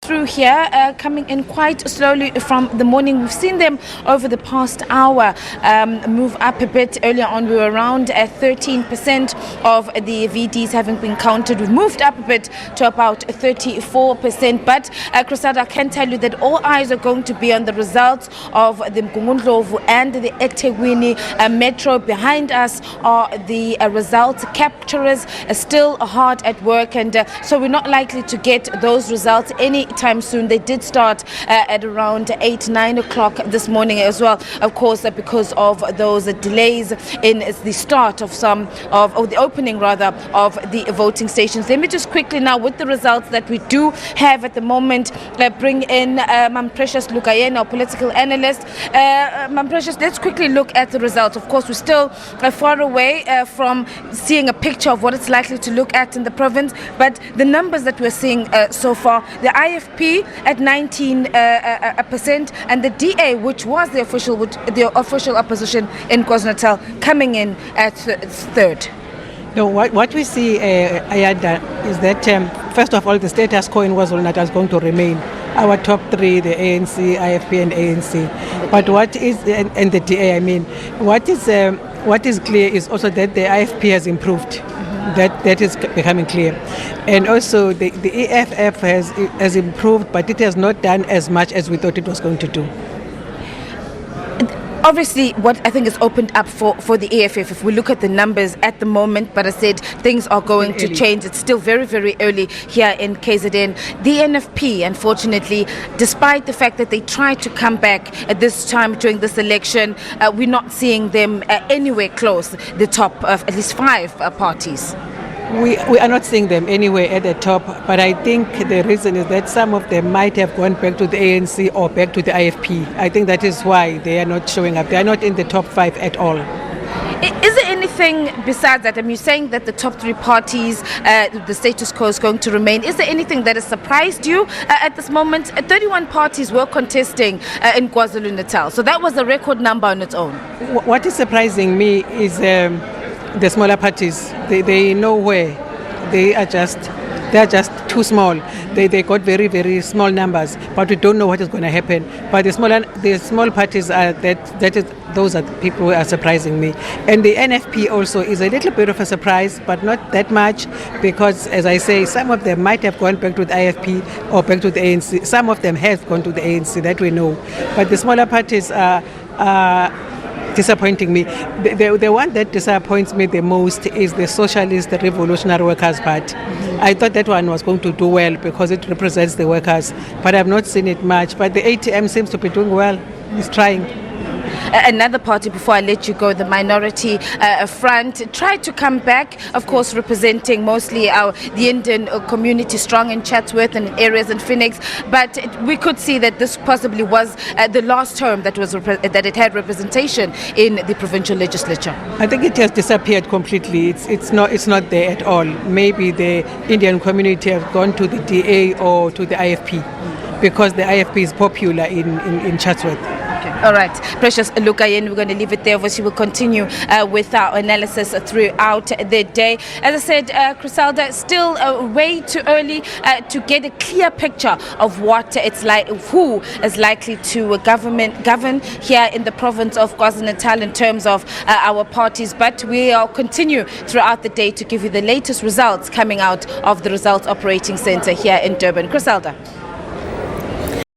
Through here, coming in quite slowly from the morning. We've seen them over the past hour move up a bit. Earlier on we were around 13% of the VDs having been counted. We've moved up a bit to about 34%, but Cressada, can tell you that all eyes are going to be on the results of the Mgungundlovu and the eThekwini metro. Behind us are the results capturers, still hard at work, and so we're not likely to get those results any time soon. They did start at around 8-9 o'clock this morning as well, of course, because of those delays in the start of the opening rather of the voting stations. Let me just quickly now, with the results that we do have at the moment, bring in Mam Precious Lukayen, our political analyst. Mam Precious, let's quickly look at the results. Of course, we're still far away from seeing a picture of what it's likely to look at in the province, but the numbers that we're seeing so far, the IFP at 19%, and the DA, which was the official opposition in KwaZulu-Natal, coming in at third. No, what we see, Ayanda, is that first of all, the status quo in KwaZulu-Natal is going to remain. Our top three, the ANC, IFP and ANC. But what is, and the DA, I mean, what is clear is also that the IFP has improved. That is becoming clear. And also the EFF has improved, but it has not done as much as we thought it was going to do. Obviously, what I think is opened up for the EFF, if we look at the numbers at the moment, but I said things are going to change. It's still very, very early here in KZN. The NFP, unfortunately, despite the fact that they tried to come back at this time during this election, we're not seeing them anywhere close the top of at least five parties. We are not seeing them anywhere at the top, but I think the reason is that some of them might have gone back to the ANC or back to the IFP. I think that is why they are not showing up. They are not in the top five at all. Is there anything besides that? I mean, you're saying that the top three parties, the status quo is going to remain. Is there anything that has surprised you at this moment? 31 parties were contesting in KwaZulu-Natal, so that was a record number on its own. What is surprising me is the smaller parties. They know where they are just too small. They got very, very small numbers, but we don't know what is going to happen. But the small parties are those are the people who are surprising me. And the NFP also is a little bit of a surprise, but not that much, because as I say, some of them might have gone back to the IFP or back to the ANC. Some of them have gone to the ANC, that we know. But the smaller parties are disappointing me. The one that disappoints me the most is the Socialist Revolutionary Workers' Party. I thought that one was going to do well because it represents the workers, but I've not seen it much. But the ATM seems to be doing well. It's trying. Another party, before I let you go, the Minority Front, tried to come back, of course, representing mostly the Indian community, strong in Chatsworth and areas in Phoenix. But we could see that this possibly was the last term that it had representation in the provincial legislature. I think it has disappeared completely. It's not there at all. Maybe the Indian community have gone to the DA or to the IFP because the IFP is popular in Chatsworth. All right, Precious Lukayen, we're going to leave it there. Obviously, we'll continue with our analysis throughout the day. As I said, Criselda, still way too early to get a clear picture of what it's like, who is likely to govern here in the province of KwaZulu-Natal in terms of our parties. But we'll continue throughout the day to give you the latest results coming out of the Results Operating Centre here in Durban. Criselda.